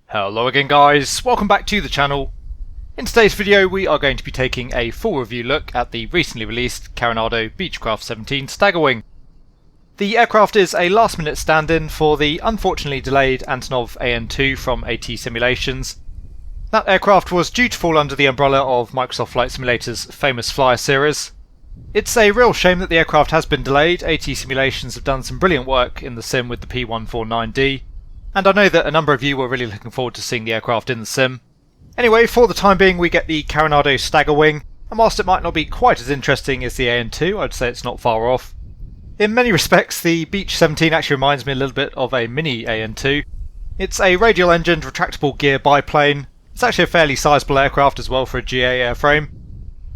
Hello again guys, welcome back to the channel. In today's video we are going to be taking a full review look at the recently released Carenado Beechcraft 17 Staggerwing. The aircraft is a last minute stand-in for the unfortunately delayed Antonov AN2 from AT Simulations. That aircraft was due to fall under the umbrella of Microsoft Flight Simulator's famous Flyer series. It's a real shame that the aircraft has been delayed. AT Simulations have done some brilliant work in the sim with the P149D. And I know that a number of you were really looking forward to seeing the aircraft in the sim. Anyway, for the time being we get the Carenado Staggerwing, and whilst it might not be quite as interesting as the AN2, I'd say it's not far off. In many respects, the Beech 17 actually reminds me a little bit of a mini AN2. It's a radial engined retractable gear biplane. It's actually a fairly sizable aircraft as well for a GA airframe.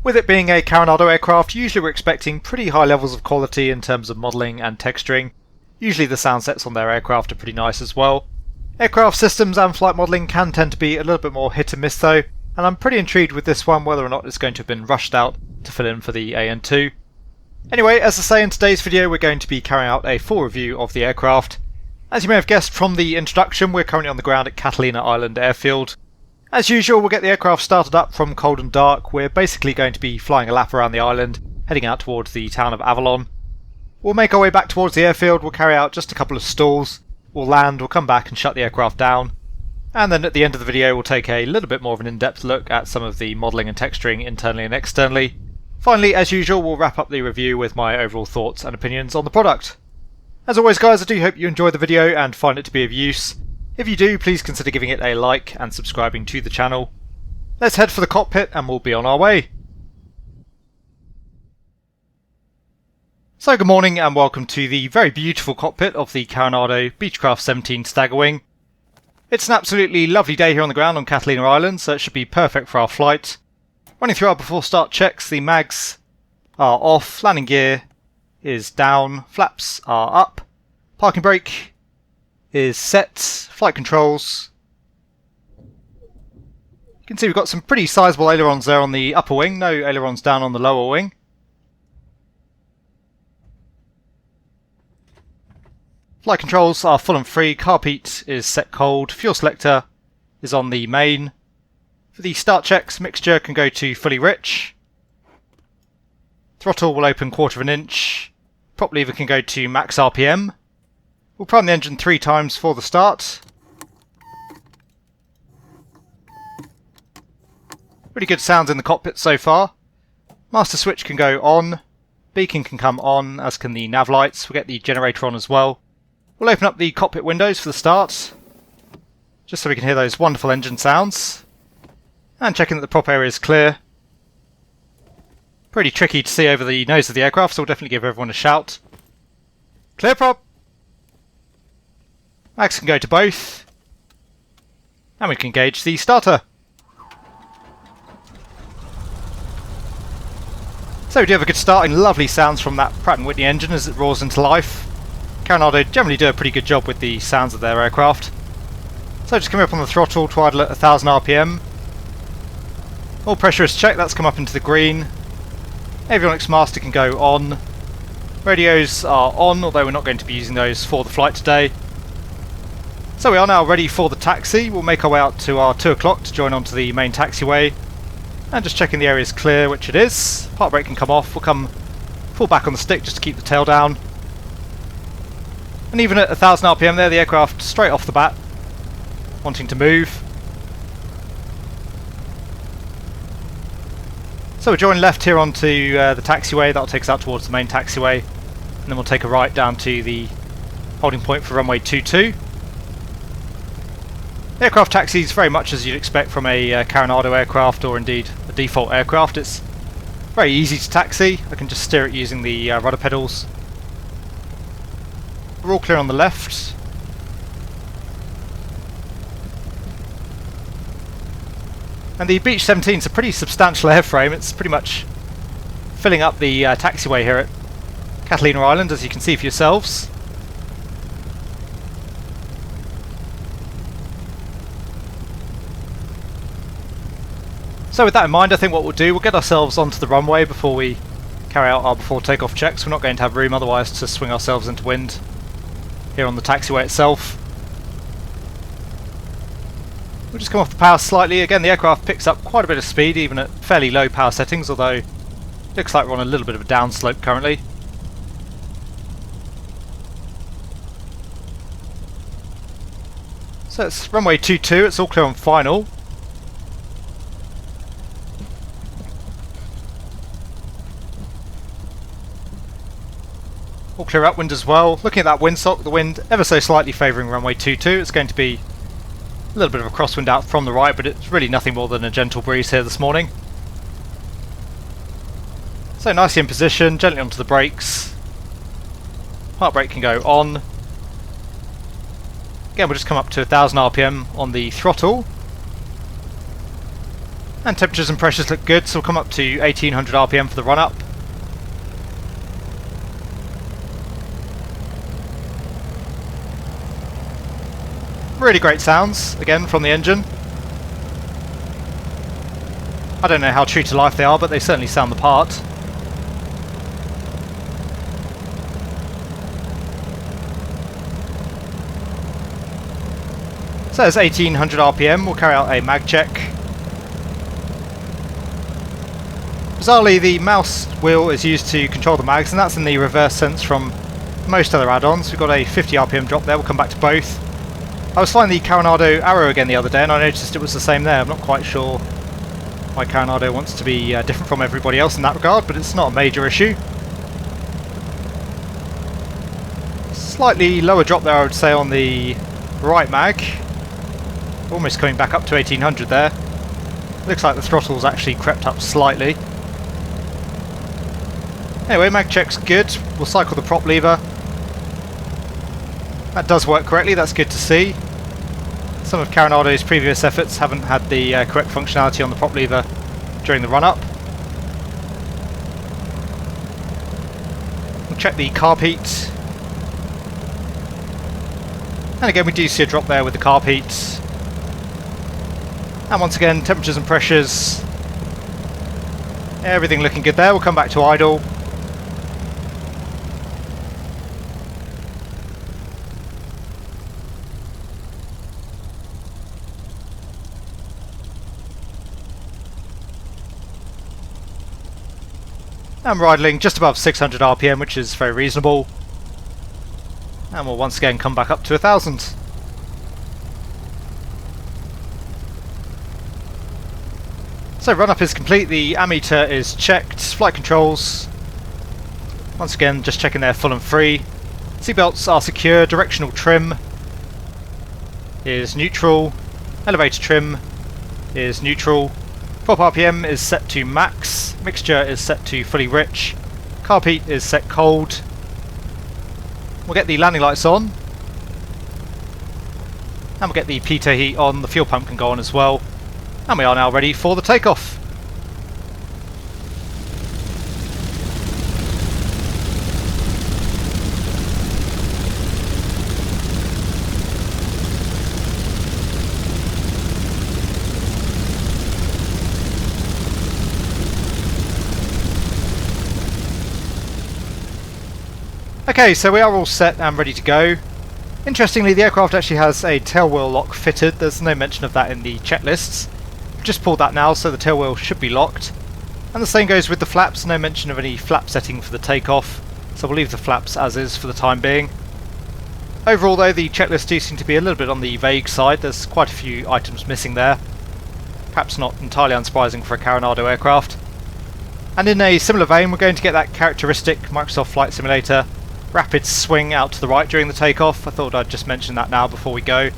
With it being a Carenado aircraft, usually we're expecting pretty high levels of quality in terms of modelling and texturing. Usually the sound sets on their aircraft are pretty nice as well. Aircraft systems and flight modelling can tend to be a little bit more hit and miss though, and I'm pretty intrigued with this one whether or not it's going to have been rushed out to fill in for the AN2. Anyway, as I say, in today's video we're going to be carrying out a full review of the aircraft. As you may have guessed from the introduction, we're currently on the ground at Catalina Island airfield. As usual, we'll get the aircraft started up from cold and dark. We're basically going to be flying a lap around the island, heading out towards the town of Avalon. We'll make our way back towards the airfield, we'll carry out just a couple of stalls, we'll land, we'll come back and shut the aircraft down, and then at the end of the video we'll take a little bit more of an in-depth look at some of the modelling and texturing internally and externally. Finally, as usual, we'll wrap up the review with my overall thoughts and opinions on the product. As always guys, I do hope you enjoy the video and find it to be of use. If you do, please consider giving it a like and subscribing to the channel. Let's head for the cockpit and we'll be on our way. So good morning and welcome to the very beautiful cockpit of the Carenado Beechcraft 17 Staggerwing. It's an absolutely lovely day here on the ground on Catalina Island, so it should be perfect for our flight. Running through our before start checks, the mags are off, landing gear is down, flaps are up, parking brake is set, flight controls. You can see we've got some pretty sizable ailerons there on the upper wing, no ailerons down on the lower wing. Flight controls are full and free, carb heat is set cold, fuel selector is on the main. For the start checks, mixture can go to fully rich. Throttle will open 1/4 inch. Prop lever can go to max RPM. We'll prime the engine 3 times for the start. Really good sounds in the cockpit so far. Master switch can go on. Beacon can come on, as can the nav lights. We'll get the generator on as well. We'll open up the cockpit windows for the start, just so we can hear those wonderful engine sounds. And checking that the prop area is clear. Pretty tricky to see over the nose of the aircraft, so we'll definitely give everyone a shout. Clear prop! Mags can go to both. And we can engage the starter. So we do have a good start, and lovely sounds from that Pratt & Whitney engine as it roars into life. Carenado generally do a pretty good job with the sounds of their aircraft. So just coming up on the throttle to idle at 1000 RPM. All pressure is checked, that's come up into the green. Avionics master can go on. Radios are on, although we're not going to be using those for the flight today. So we are now ready for the taxi. We'll make our way out to our 2 o'clock to join onto the main taxiway. And just checking the area is clear, which it is. Park brake can come off. We'll come full back on the stick just to keep the tail down. And even at 1000 RPM there, the aircraft straight off the bat wanting to move. So we'll join left here onto the taxiway. That'll take us out towards the main taxiway, and then we'll take a right down to the holding point for runway 22. The aircraft taxis very much as you'd expect from a Carenado aircraft, or indeed a default aircraft. It's very easy to taxi. I can just steer it using the rudder pedals. We're all clear on the left. And the Beech 17 is a pretty substantial airframe. It's pretty much filling up the taxiway here at Catalina Island, as you can see for yourselves. So with that in mind, I think what we'll do, we'll get ourselves onto the runway before we carry out our before takeoff checks. We're not going to have room otherwise to swing ourselves into wind here on the taxiway itself. We'll just come off the power slightly. Again, the aircraft picks up quite a bit of speed even at fairly low power settings, although it looks like we're on a little bit of a downslope currently. So it's runway 22, it's all clear on final. All clear upwind as well. Looking at that windsock, the wind ever so slightly favouring runway 22. It's going to be a little bit of a crosswind out from the right, but it's really nothing more than a gentle breeze here this morning. So nicely in position, gently onto the brakes. Park brake can go on. Again, we'll just come up to 1000 RPM on the throttle. And temperatures and pressures look good, so we'll come up to 1800 RPM for the run-up. Really great sounds, again, from the engine. I don't know how true to life they are, but they certainly sound the part. So it's 1800 RPM, we'll carry out a mag check. Bizarrely, the mouse wheel is used to control the mags, and that's in the reverse sense from most other add-ons. We've got a 50 RPM drop there, we'll come back to both. I was flying the Carenado Arrow again the other day and I noticed it was the same there. I'm not quite sure why Carenado wants to be different from everybody else in that regard, but it's not a major issue. Slightly lower drop there, I would say, on the right mag. Almost coming back up to 1800 there. Looks like the throttle's actually crept up slightly. Anyway, mag check's good. We'll cycle the prop lever. That does work correctly, that's good to see. Some of Carenado's previous efforts haven't had the correct functionality on the prop lever during the run-up. We'll check the carb heat. And again, we do see a drop there with the carb heat. And once again, temperatures and pressures. Everything looking good there. We'll come back to idle. And we're idling just above 600 RPM, which is very reasonable. And we'll once again come back up to 1000. So run-up is complete, the ammeter is checked, flight controls, once again just checking they're full and free. Seatbelts are secure, directional trim is neutral, elevator trim is neutral, prop RPM is set to max, mixture is set to fully rich, carb heat is set cold. We'll get the landing lights on, and we'll get the pitot heat on, the fuel pump can go on as well, and we are now ready for the takeoff. Okay, so we are all set and ready to go. Interestingly, the aircraft actually has a tailwheel lock fitted. There's no mention of that in the checklists. I've just pulled that now, so the tailwheel should be locked. And the same goes with the flaps, no mention of any flap setting for the takeoff, so we'll leave the flaps as is for the time being. Overall though, the checklists do seem to be a little bit on the vague side. There's quite a few items missing there. Perhaps not entirely unsurprising for a Carenado aircraft. And in a similar vein, we're going to get that characteristic Microsoft Flight Simulator rapid swing out to the right during the takeoff. I thought I'd just mention that now before we go.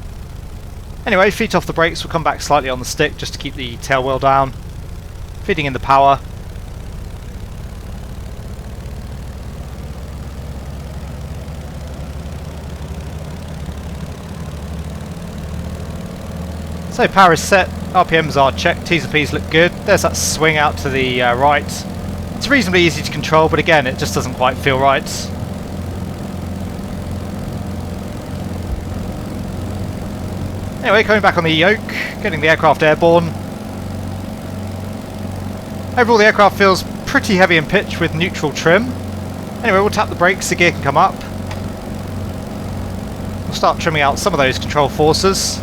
Anyway, feet off the brakes, we'll come back slightly on the stick just to keep the tail wheel down. Feeding in the power. So power is set, RPMs are checked, T's and P's look good. There's that swing out to the right. It's reasonably easy to control, but again, it just doesn't quite feel right. Anyway, coming back on the yoke, getting the aircraft airborne. Overall the aircraft feels pretty heavy in pitch with neutral trim. Anyway, we'll tap the brakes, the gear can come up. We'll start trimming out some of those control forces.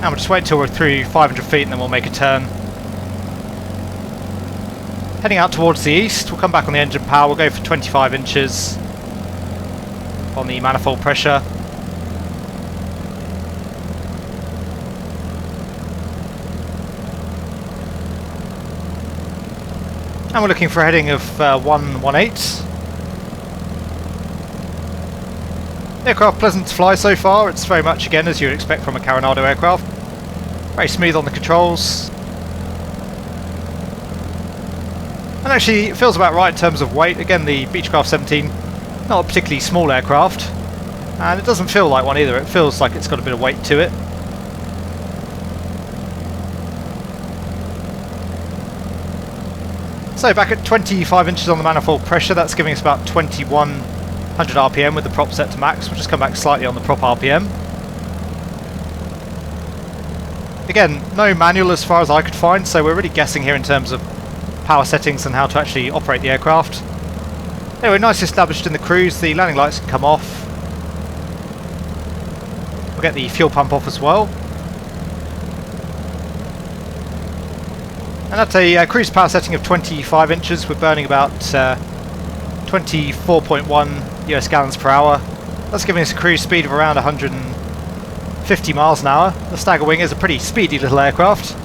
And we'll just wait until we're through 500 feet and then we'll make a turn. Heading out towards the east, we'll come back on the engine power, we'll go for 25 inches on the manifold pressure. And we're looking for a heading of 118. The aircraft pleasant to fly so far. It's very much again as you would expect from a Carenado aircraft. Very smooth on the controls. And actually it feels about right in terms of weight. Again, the Beechcraft 17, not a particularly small aircraft. And it doesn't feel like one either. It feels like it's got a bit of weight to it. So back at 25 inches on the manifold pressure, that's giving us about 2100 RPM with the prop set to max. We'll just come back slightly on the prop RPM. Again, no manual as far as I could find, so we're really guessing here in terms of power settings and how to actually operate the aircraft. Anyway, nicely established in the cruise, the landing lights can come off. We'll get the fuel pump off as well. And at a cruise power setting of 25 inches, we're burning about 24.1 US gallons per hour. That's giving us a cruise speed of around 150 miles an hour. The Staggerwing is a pretty speedy little aircraft.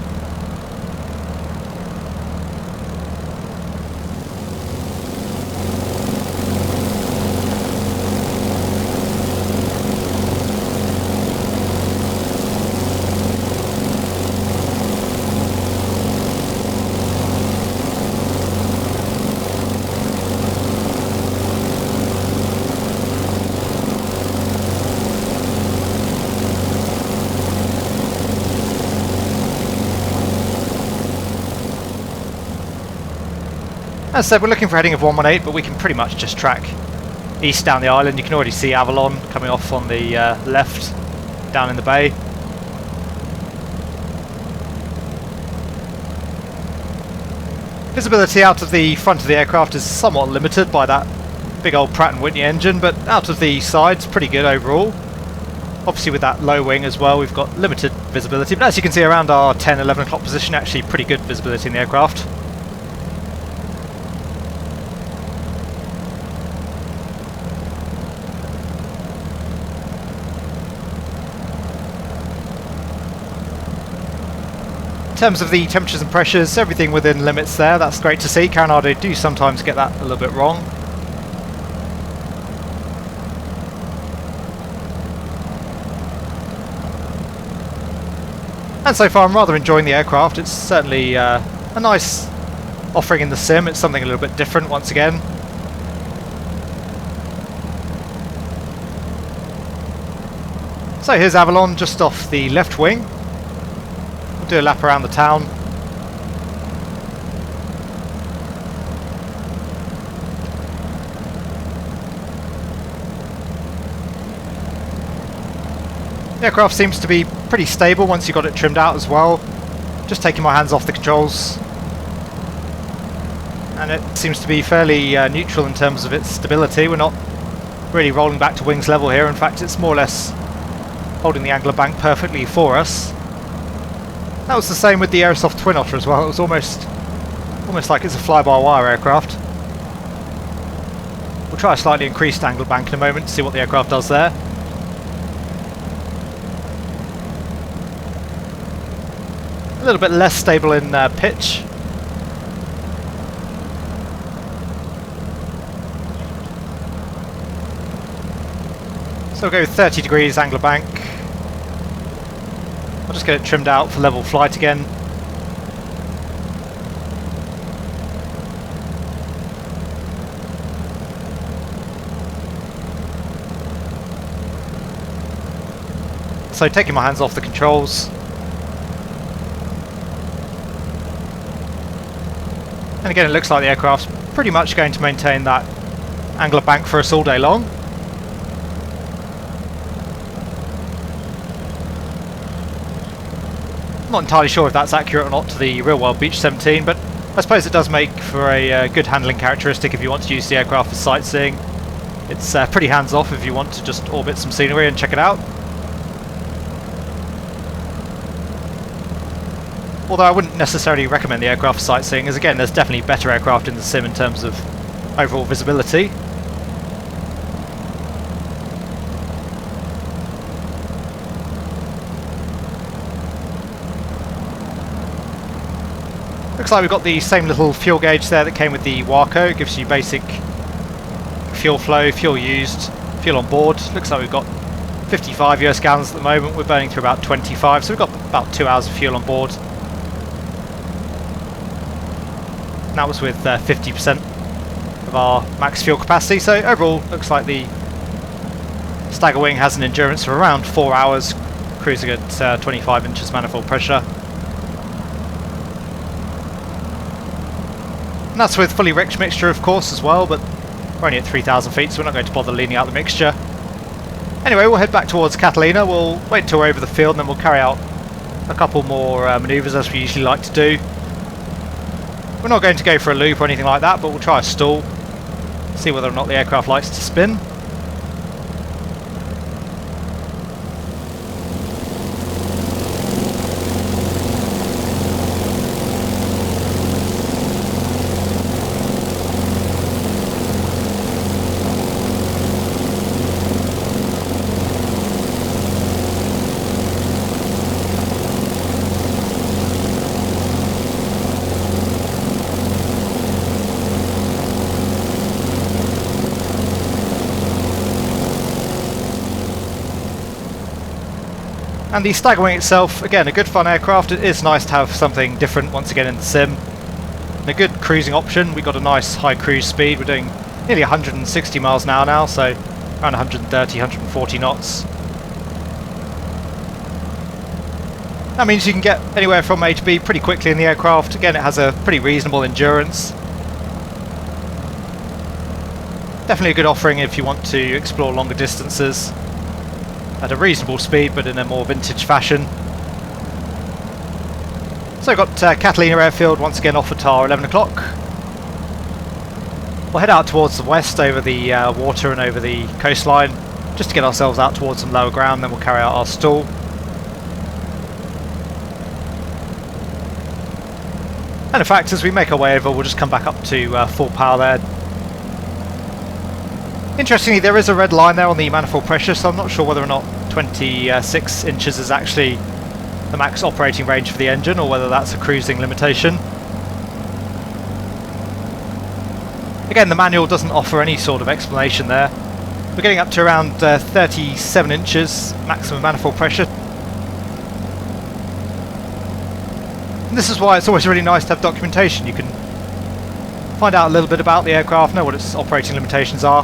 As I said, we're looking for a heading of 118, but we can pretty much just track east down the island. You can already see Avalon coming off on the left down in the bay. Visibility out of the front of the aircraft is somewhat limited by that big old Pratt & Whitney engine, but out of the sides, pretty good overall. Obviously with that low wing as well, we've got limited visibility, but as you can see around our 10-11 o'clock position, actually pretty good visibility in the aircraft. terms of the temperatures and pressures, everything within limits there. That's great to see. Carenado do sometimes get that a little bit wrong. And so far I'm rather enjoying the aircraft. It's certainly a nice offering in the sim. It's something a little bit different once again. So here's Avalon just off the left wing. We'll do a lap around the town. The aircraft seems to be pretty stable once you got it trimmed out as well. Just taking my hands off the controls. And it seems to be fairly neutral in terms of its stability. We're not really rolling back to wings level here. In fact, it's more or less holding the angular bank perfectly for us. That was the same with the Aerosoft Twin Otter as well. It was almost like it's a fly-by-wire aircraft. We'll try a slightly increased angular bank in a moment to see what the aircraft does there. A little bit less stable in pitch. So we'll go 30 degrees angular bank. I'll just get it trimmed out for level flight again. So taking my hands off the controls. And again, it looks like the aircraft's pretty much going to maintain that angular bank for us all day long. I'm not entirely sure if that's accurate or not to the real-world Beech 17, but I suppose it does make for a good handling characteristic if you want to use the aircraft for sightseeing. It's pretty hands-off if you want to just orbit some scenery and check it out. Although I wouldn't necessarily recommend the aircraft for sightseeing, as again there's definitely better aircraft in the sim in terms of overall visibility. Looks like we've got the same little fuel gauge there that came with the Warthog. It gives you basic fuel flow, fuel used, fuel on board. Looks like we've got 55 US gallons at the moment. We're burning through about 25, so we've got about 2 hours of fuel on board. And that was with 50% of our max fuel capacity, so overall looks like the Staggerwing has an endurance of around 4 hours, cruising at 25 inches manifold pressure. And that's with fully rich mixture of course as well, but we're only at 3,000 feet, so we're not going to bother leaning out the mixture. Anyway, we'll head back towards Catalina. We'll wait until we're over the field and then we'll carry out a couple more manoeuvres as we usually like to do. We're not going to go for a loop or anything like that, but we'll try a stall, see whether or not the aircraft likes to spin. And the Staggerwing itself, again, a good fun aircraft. It is nice to have something different once again in the sim. And a good cruising option. We've got a nice high cruise speed. We're doing nearly 160 miles an hour now, so around 130, 140 knots. That means you can get anywhere from A to B pretty quickly in the aircraft. Again, it has a pretty reasonable endurance. Definitely a good offering if you want to explore longer distances at a reasonable speed, but in a more vintage fashion. So we've got Catalina Airfield once again off at our 11 o'clock. We'll head out towards the west over the water and over the coastline, just to get ourselves out towards some lower ground, then we'll carry out our stall. And in fact, as we make our way over, we'll just come back up to full power there. Interestingly, there is a red line there on the manifold pressure, so I'm not sure whether or not 26 inches is actually the max operating range for the engine or whether that's a cruising limitation. Again, the manual doesn't offer any sort of explanation there. We're getting up to around 37 inches maximum manifold pressure. And this is why it's always really nice to have documentation. You can find out a little bit about the aircraft, know what its operating limitations are.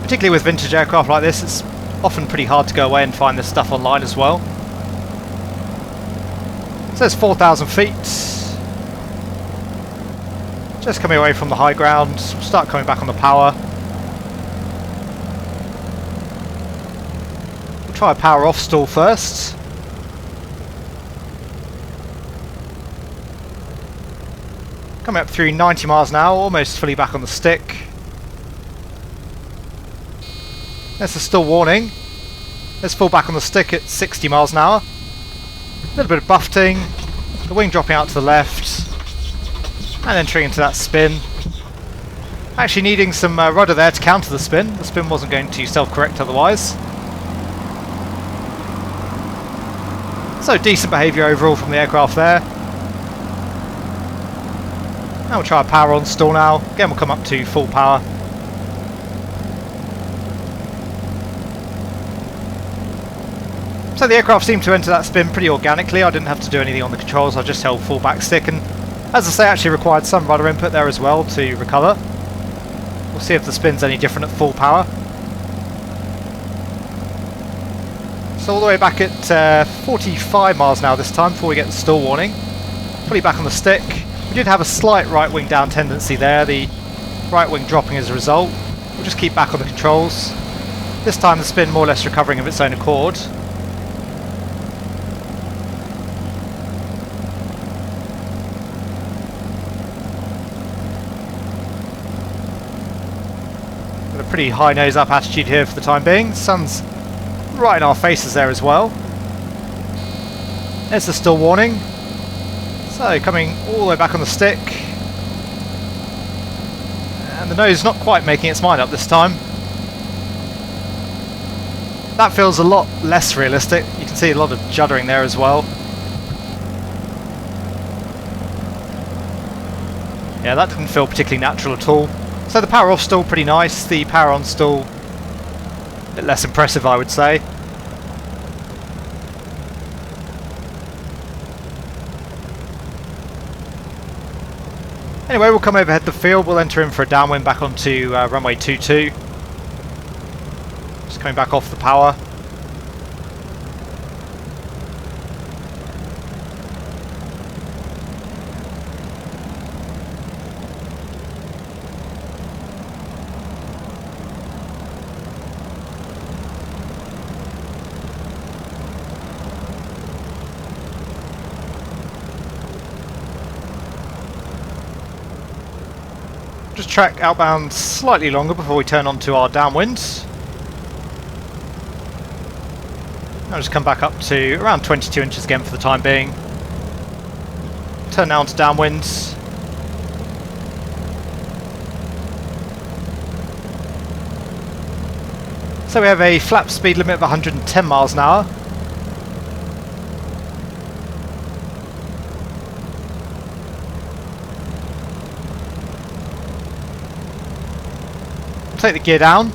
Particularly with vintage aircraft like this, it's often pretty hard to go away and find this stuff online as well. So it's 4,000 feet. Just coming away from the high ground, we'll start coming back on the power. We'll try a power off stall first. Coming up through 90 miles an hour, almost fully back on the stick. There's the stall warning. Let's fall back on the stick at 60 miles an hour. A little bit of buffeting, the wing dropping out to the left, and entering into that spin. Actually needing some rudder there to counter the spin. The spin wasn't going to self-correct otherwise. So decent behaviour overall from the aircraft there. And we'll try a power on stall now. Again, we'll come up to full power. So the aircraft seemed to enter that spin pretty organically. I didn't have to do anything on the controls, I just held full back stick, and as I say, actually required some rudder input there as well to recover. We'll see if the spin's any different at full power. So all the way back at 45 miles an hour this time before we get the stall warning. Fully back on the stick. We did have a slight right wing down tendency there, the right wing dropping as a result. We'll just keep back on the controls. This time the spin more or less recovering of its own accord. Pretty high nose up attitude here for the time being. The sun's right in our faces there as well. There's the stall warning. So coming all the way back on the stick. And the nose not quite making its mind up this time. That feels a lot less realistic. You can see a lot of juddering there as well. Yeah, that didn't feel particularly natural at all. So the power off stall pretty nice, the power on stall a bit less impressive, I would say. Anyway, we'll come overhead the field, we'll enter in for a downwind back onto runway 22. Just coming back off the power. Just track outbound slightly longer before we turn onto our downwinds. I'll just come back up to around 22 inches again for the time being. Turn now onto downwinds. So we have a flap speed limit of 110 miles an hour. Take the gear down.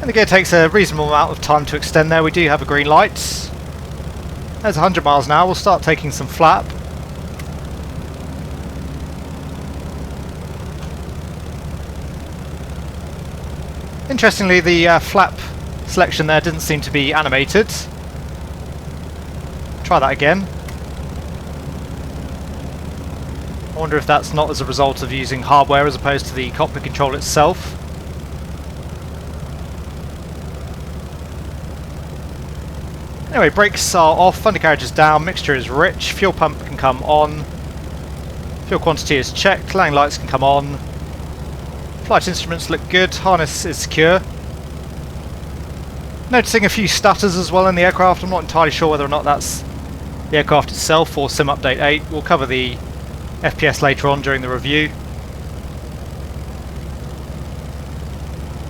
And the gear takes a reasonable amount of time to extend there. We do have a green light. There's 100 miles an hour. We'll start taking some flap. Interestingly, the flap selection there didn't seem to be animated. Try that again. I wonder if that's not as a result of using hardware as opposed to the cockpit control itself. Anyway, brakes are off, undercarriage is down, mixture is rich, fuel pump can come on, fuel quantity is checked, landing lights can come on, flight instruments look good, harness is secure. Noticing a few stutters as well in the aircraft. I'm not entirely sure whether or not that's the aircraft itself or Sim Update 8. We'll cover the FPS later on during the review.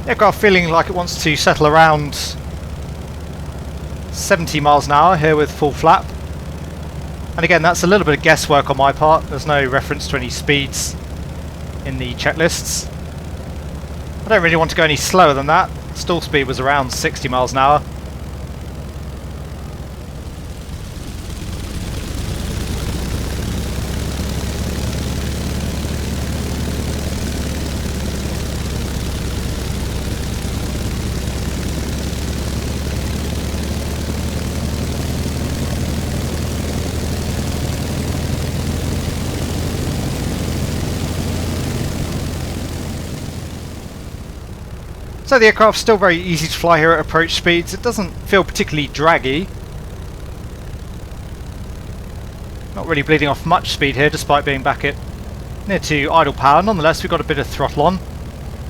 The aircraft feeling like it wants to settle around 70 miles an hour here with full flap. And again, that's a little bit of guesswork on my part. There's no reference to any speeds in the checklists. I don't really want to go any slower than that. Stall speed was around 60 miles an hour. So the aircraft's still very easy to fly here at approach speeds. It doesn't feel particularly draggy. Not really bleeding off much speed here despite being back at near to idle power. Nonetheless, we've got a bit of throttle on.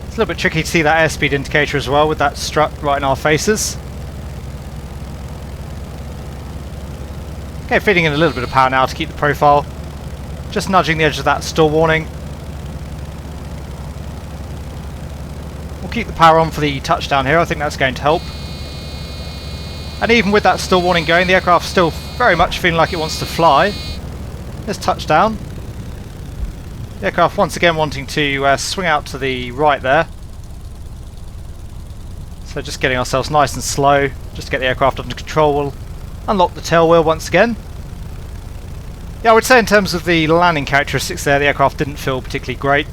It's a little bit tricky to see that airspeed indicator as well with that strut right in our faces. Okay, feeding in a little bit of power now to keep the profile. Just nudging the edge of that stall warning. We'll keep the power on for the touchdown here. I think that's going to help. And even with that stall warning going, the aircraft's still very much feeling like it wants to fly. There's touchdown. The aircraft once again wanting to swing out to the right there. So just getting ourselves nice and slow, just to get the aircraft under control. We'll unlock the tail wheel once again. Yeah, I would say in terms of the landing characteristics there, the aircraft didn't feel particularly great.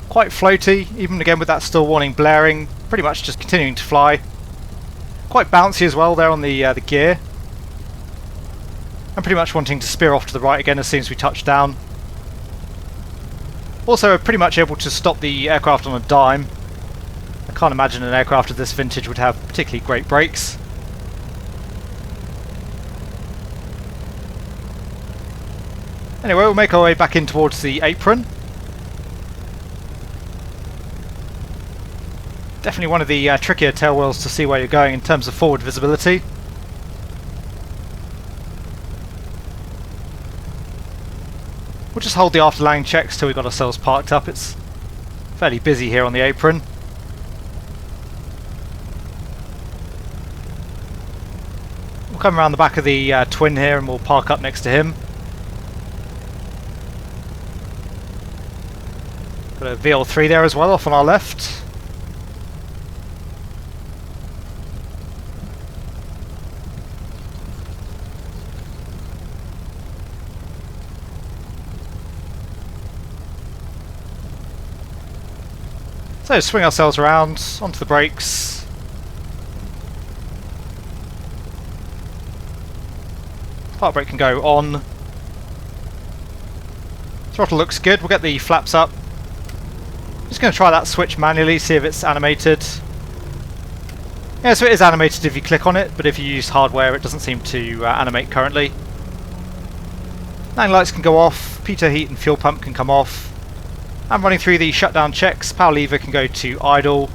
Quite floaty, even again with that stall warning blaring, pretty much just continuing to fly. Quite bouncy as well there on the gear. And pretty much wanting to spear off to the right again as soon as we touch down. Also pretty much able to stop the aircraft on a dime. I can't imagine an aircraft of this vintage would have particularly great brakes. Anyway, we'll make our way back in towards the apron. Definitely one of the trickier tail wheels to see where you're going in terms of forward visibility. We'll just hold the after landing checks till we've got ourselves parked up. It's fairly busy here on the apron. We'll come around the back of the twin here and we'll park up next to him. Got a VL3 there as well off on our left. So swing ourselves around onto the brakes. Park brake can go on. Throttle looks good. We'll get the flaps up. Just going to try that switch manually, see if it's animated. Yeah, so it is animated if you click on it, but if you use hardware it doesn't seem to animate currently. Landing lights can go off, pitot heat and fuel pump can come off. I'm running through the shutdown checks. Power lever can go to idle.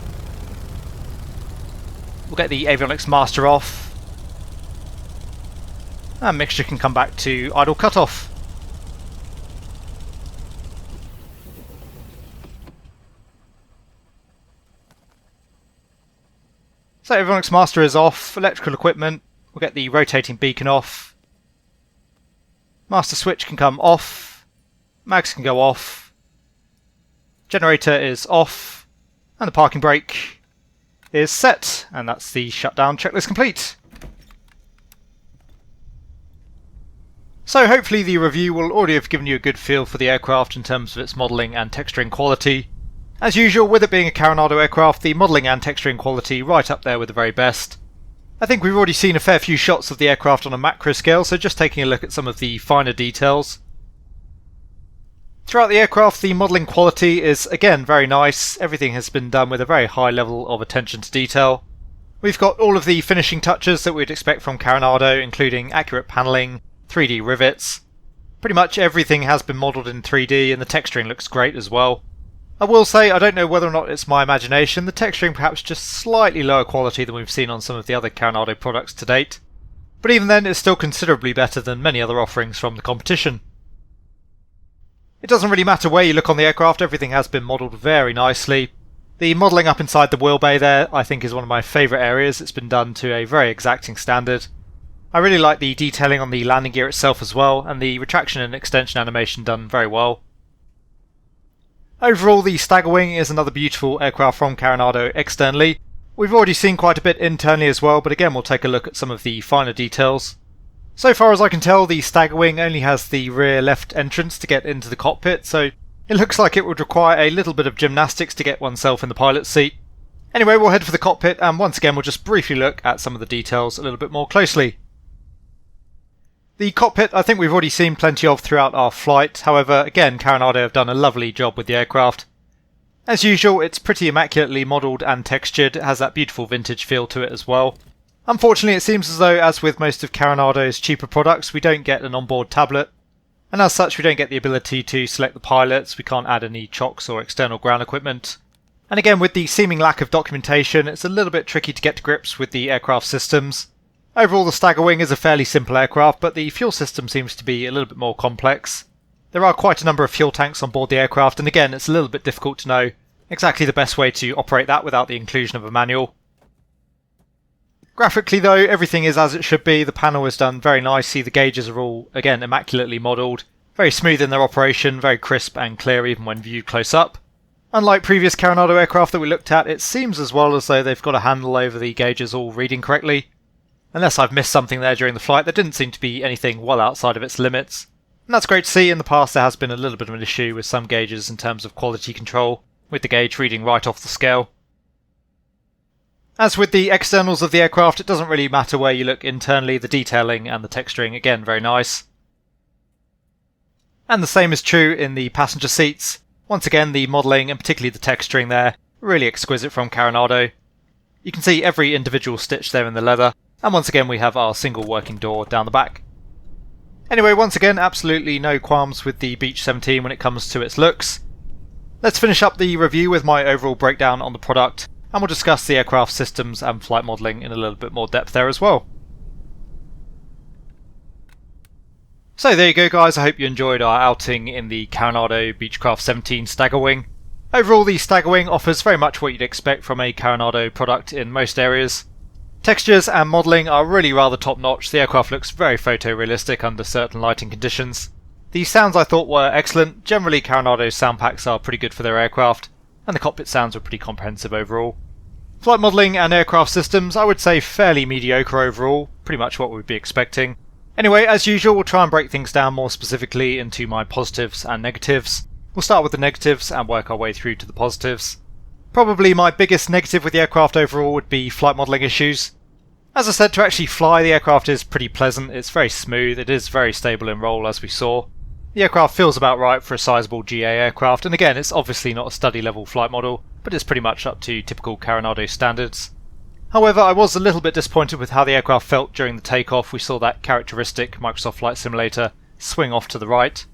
We'll get the avionics master off. And mixture can come back to idle cutoff. So avionics master is off. Electrical equipment. We'll get the rotating beacon off. Master switch can come off. Mags can go off. Generator is off, and the parking brake is set, and that's the shutdown checklist complete. So hopefully the review will already have given you a good feel for the aircraft in terms of its modelling and texturing quality. As usual, with it being a Carenado aircraft, the modelling and texturing quality right up there with the very best. I think we've already seen a fair few shots of the aircraft on a macro scale, so just taking a look at some of the finer details. Throughout the aircraft, the modelling quality is again very nice. Everything has been done with a very high level of attention to detail. We've got all of the finishing touches that we'd expect from Carenado, including accurate panelling, 3D rivets. Pretty much everything has been modelled in 3D and the texturing looks great as well. I will say, I don't know whether or not it's my imagination, the texturing perhaps just slightly lower quality than we've seen on some of the other Carenado products to date. but even then it's still considerably better than many other offerings from the competition. It doesn't really matter where you look on the aircraft, everything has been modelled very nicely. The modelling up inside the wheel bay there I think is one of my favourite areas. It's been done to a very exacting standard. I really like the detailing on the landing gear itself as well, and the retraction and extension animation done very well. Overall, the Staggerwing is another beautiful aircraft from Carenado externally. We've already seen quite a bit internally as well, but again we'll take a look at some of the finer details. So far as I can tell, the Staggerwing only has the rear left entrance to get into the cockpit, so it looks like it would require a little bit of gymnastics to get oneself in the pilot's seat. Anyway, we'll head for the cockpit, and once again we'll just briefly look at some of the details a little bit more closely. The cockpit I think we've already seen plenty of throughout our flight, however again Carenado have done a lovely job with the aircraft. As usual, it's pretty immaculately modelled and textured, it has that beautiful vintage feel to it as well. Unfortunately, it seems as though, as with most of Carenado's cheaper products, we don't get an onboard tablet, and as such we don't get the ability to select the pilots, we can't add any chocks or external ground equipment. And again, with the seeming lack of documentation, it's a little bit tricky to get to grips with the aircraft systems. Overall, the Staggerwing is a fairly simple aircraft, but the fuel system seems to be a little bit more complex. There are quite a number of fuel tanks on board the aircraft, and again, it's a little bit difficult to know exactly the best way to operate that without the inclusion of a manual. Graphically though, everything is as it should be. The panel is done very nicely, the gauges are all, again, immaculately modelled, very smooth in their operation, very crisp and clear even when viewed close up. Unlike previous Carenado aircraft that we looked at, it seems as well as though they've got a handle over the gauges all reading correctly. Unless I've missed something there during the flight, there didn't seem to be anything well outside of its limits. And that's great to see. In the past there has been a little bit of an issue with some gauges in terms of quality control, with the gauge reading right off the scale. As with the externals of the aircraft, it doesn't really matter where you look internally, the detailing and the texturing, again, very nice. And the same is true in the passenger seats. Once again, the modelling and particularly the texturing there, really exquisite from Carenado. You can see every individual stitch there in the leather, and once again we have our single working door down the back. Anyway, once again, absolutely no qualms with the Beech 17 when it comes to its looks. Let's finish up the review with my overall breakdown on the product, and we'll discuss the aircraft systems and flight modelling in a little bit more depth there as well. So there you go guys, I hope you enjoyed our outing in the Carenado Beechcraft 17 Staggerwing. Overall, the Staggerwing offers very much what you'd expect from a Carenado product in most areas. Textures and modelling are really rather top notch, the aircraft looks very photorealistic under certain lighting conditions. The sounds I thought were excellent. Generally Carenado's sound packs are pretty good for their aircraft, and the cockpit sounds were pretty comprehensive overall. Flight modelling and aircraft systems I would say fairly mediocre overall, pretty much what we'd be expecting. Anyway, as usual we'll try and break things down more specifically into my positives and negatives. We'll start with the negatives and work our way through to the positives. Probably my biggest negative with the aircraft overall would be flight modelling issues. As I said, to actually fly the aircraft is pretty pleasant, it's very smooth, it is very stable in roll as we saw. The aircraft feels about right for a sizable GA aircraft, and again it's obviously not a study level flight model, but it's pretty much up to typical Carenado standards. However, I was a little bit disappointed with how the aircraft felt during the takeoff. We saw that characteristic Microsoft Flight Simulator swing off to the right.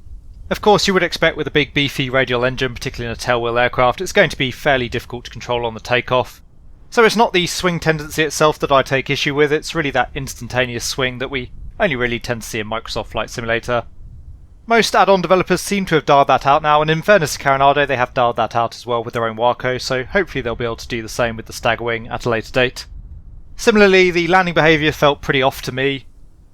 Of course, you would expect with a big beefy radial engine, particularly in a tailwheel aircraft, it's going to be fairly difficult to control on the takeoff. So it's not the swing tendency itself that I take issue with, it's really that instantaneous swing that we only really tend to see in Microsoft Flight Simulator. Most add-on developers seem to have dialed that out now, and in fairness to Carenado, they have dialed that out as well with their own Warco, so hopefully they'll be able to do the same with the Staggerwing at a later date. Similarly, the landing behaviour felt pretty off to me.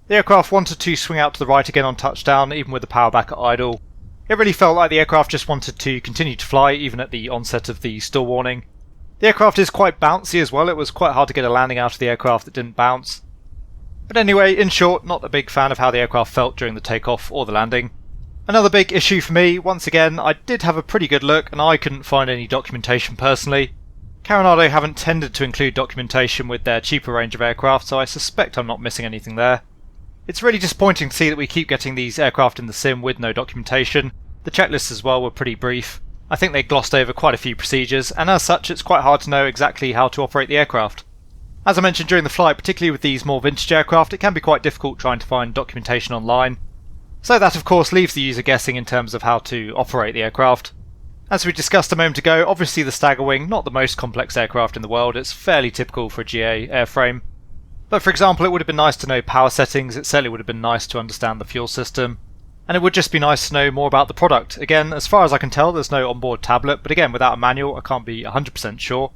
The aircraft wanted to swing out to the right again on touchdown, even with the power back at idle. It really felt like the aircraft just wanted to continue to fly, even at the onset of the stall warning. The aircraft is quite bouncy as well, it was quite hard to get a landing out of the aircraft that didn't bounce. But anyway, in short, not a big fan of how the aircraft felt during the takeoff or the landing. Another big issue for me, once again, I did have a pretty good look and I couldn't find any documentation personally. Carenado haven't tended to include documentation with their cheaper range of aircraft, so I suspect I'm not missing anything there. It's really disappointing to see that we keep getting these aircraft in the sim with no documentation. The checklists as well were pretty brief. I think they glossed over quite a few procedures, and as such it's quite hard to know exactly how to operate the aircraft. As I mentioned during the flight, particularly with these more vintage aircraft, it can be quite difficult trying to find documentation online. So that of course leaves the user guessing in terms of how to operate the aircraft. As we discussed a moment ago, obviously the Staggerwing, not the most complex aircraft in the world, it's fairly typical for a GA airframe. But for example, it would have been nice to know power settings, it certainly would have been nice to understand the fuel system, and it would just be nice to know more about the product. Again, as far as I can tell, there's no onboard tablet, but again, without a manual, I can't be 100% sure.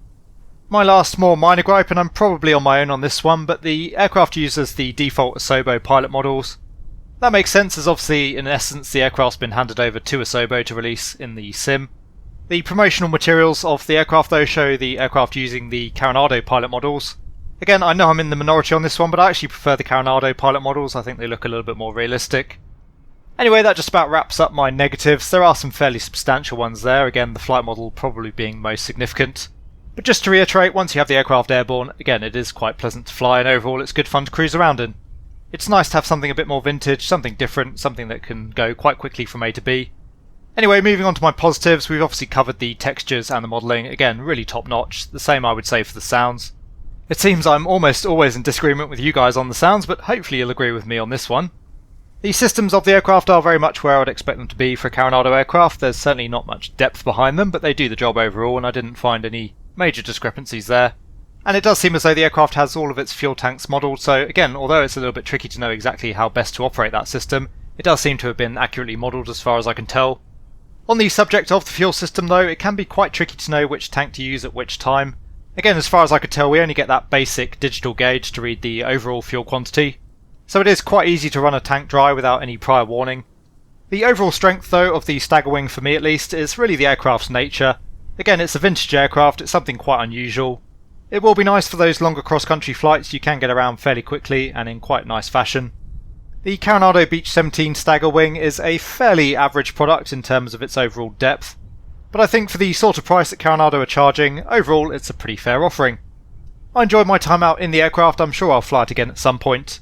My last more minor gripe, and I'm probably on my own on this one, but the aircraft uses the default Asobo pilot models. That makes sense, as obviously, in essence, the aircraft's been handed over to Asobo to release in the sim. The promotional materials of the aircraft, though, show the aircraft using the Carenado pilot models. Again, I know I'm in the minority on this one, but I actually prefer the Carenado pilot models. I think they look a little bit more realistic. Anyway, that just about wraps up my negatives. There are some fairly substantial ones there, again, the flight model probably being most significant. But just to reiterate, once you have the aircraft airborne, again, it is quite pleasant to fly, and overall it's good fun to cruise around in. It's nice to have something a bit more vintage, something different, something that can go quite quickly from A to B. Anyway, moving on to my positives, we've obviously covered the textures and the modelling, again, really top notch, the same I would say for the sounds. It seems I'm almost always in disagreement with you guys on the sounds, but hopefully you'll agree with me on this one. The systems of the aircraft are very much where I would expect them to be for a Carenado aircraft. There's certainly not much depth behind them, but they do the job overall, and I didn't find any major discrepancies there. And it does seem as though the aircraft has all of its fuel tanks modelled, so again, although it's a little bit tricky to know exactly how best to operate that system, it does seem to have been accurately modelled as far as I can tell. On the subject of the fuel system though, it can be quite tricky to know which tank to use at which time. Again, as far as I could tell, we only get that basic digital gauge to read the overall fuel quantity, so it is quite easy to run a tank dry without any prior warning. The overall strength though of the Staggerwing, for me at least, is really the aircraft's nature. Again, it's a vintage aircraft, it's something quite unusual. It will be nice for those longer cross-country flights. You can get around fairly quickly and in quite nice fashion. The Carenado Beech 17 Staggerwing is a fairly average product in terms of its overall depth, but I think for the sort of price that Carenado are charging, overall it's a pretty fair offering. I enjoyed my time out in the aircraft, I'm sure I'll fly it again at some point.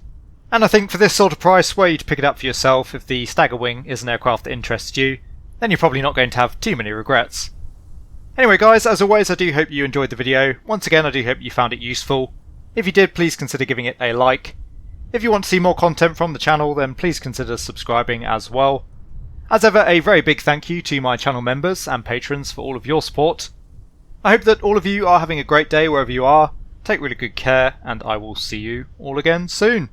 And I think for this sort of price, were you to pick it up for yourself, if the Staggerwing is an aircraft that interests you, then you're probably not going to have too many regrets. Anyway guys, as always, I do hope you enjoyed the video. Once again, I do hope you found it useful. If you did, please consider giving it a like. If you want to see more content from the channel, then please consider subscribing as well. As ever, a very big thank you to my channel members and patrons for all of your support. I hope that all of you are having a great day wherever you are. Take really good care, and I will see you all again soon.